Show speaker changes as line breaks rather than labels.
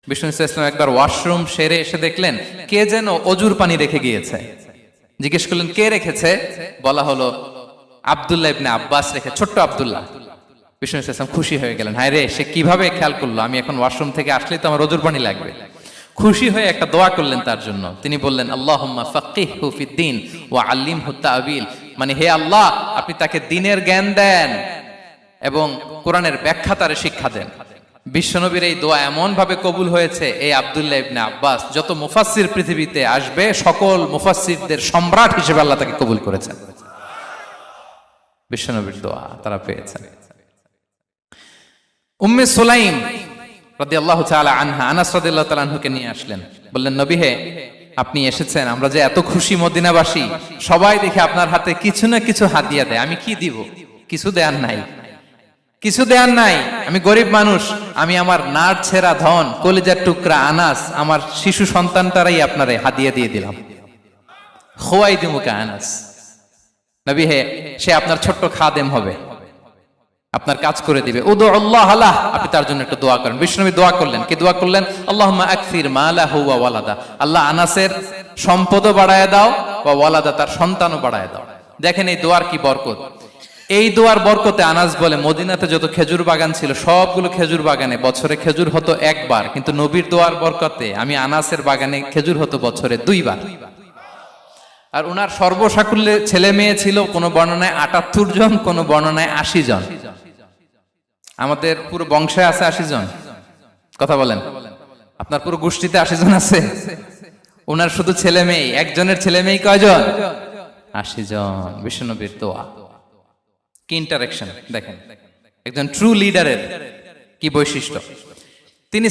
বিষ্ণু ইসলাম একবার ওয়াশরুম সেরে এসে দেখলেন কে যেন অজুর পানি রেখে গিয়েছে। জিজ্ঞেস করলেন কে রেখেছে? বলা হলো আব্দুল্লাহ ইবনে আব্বাস রেখে, ছোট্ট আব্দুল্লাহ। বিষ্ণু ইসলাম খুশি হয়ে গেলেন, হায় রে, সে কিভাবে খেয়াল করলো, আমি এখন ওয়াশরুম থেকে আসলেই তো আমার অজুর পানি লাগবে। খুশি হয়ে একটা দোয়া করলেন তার জন্য। তিনি বললেন আল্লাহুম্মা ফাক্কিহহু ফিদ্দীন ওয়া আল্লিমহু তা'বীল, মানে হে আল্লাহ, আপনি তাকে দ্বীনের জ্ঞান দেন এবং কোরআনের ব্যাখ্যা তারে শিক্ষা দেন। বিশ্বনবীর এই দোয়া এমন ভাবে কবুল হয়েছে, এই আব্দুল্লাহ ইবনে আব্বাস যত মুফাসসির পৃথিবীতে আসবে সকল মুফাসসিরদের সম্রাট হিসেবে আল্লাহ তাকে কবুল করেছেন। বিশ্বনবীর দোয়া তারা পেয়েছেন। উম্মে সুলাইম রাদিয়াল্লাহু তাআলা আনহা আনাস রাদিয়াল্লাহু তাআলা আনহুকে নিয়ে আসলেন, বললেন নবী হে, আপনি এসেছেন, আমরা যে এত খুশি মদিনাবাসী, সবাই দেখে আপনার হাতে কিছু না কিছু হাদিয়া দেয়, আমি কি দিব? কিছু দেয়ার নাই, কিছু দেয়ার নাই, আমি গরিব মানুষ, আমি আমার নাড় ছেঁড়া ধন, কলিজার টুকরা আনাস, আমার শিশু সন্তানটারাই আপনারে হাদিয়া দিয়ে দিলাম। খুয়াইদিমুকা আনাস, নবী হে, সে আপনার ছোট্ট খাদেম হবে, আপনার কাজ করে দিবে। উদুল্লাহ আলাহ, আপনি তার জন্য একটু দোয়া করেন। বিষ্ণুনবী দোয়া করলেন, কি দোয়া করলেন? আল্লাহুম্মা আকসির মালাহু ওয়া ওয়ালাদা, আল্লাহ আনাসের সম্পদও বাড়ায় দাও, ওয়া ওয়ালাদা, তার সন্তানও বাড়ায় দাও। দেখেন এই দোয়ার কি বরকত। এই দোয়ার বরকতে আনাস বলে মদিনাতে যত খেজুর বাগান ছিল সবগুলো খেজুর বাগানে বছরে খেজুর হতো একবার, কিন্তু নবীর দোয়ার বরকতে আমি আনাসের বাগানে খেজুর হতো বছরে 2 বার। আর উনার সর্বসাকুল্যে ছেলে মেয়ে ছিল, কোন বর্ণনায় 78 জন, কোন বর্ণনায় 80 জন। আমাদের পুরো বংশে আছে 80 জন, কথা বলেন, আপনার পুরো গোষ্ঠীতে 80 জন আছে। উনার শুধু ছেলে মেয়ে, একজনের ছেলে মেয়ে কয়জন? 80 জন। বিশ্বনবীর দোয়া কি ইন্টারেকশন দেখেন, একজন ট্রু লিডারের কি বৈশিষ্ট্য।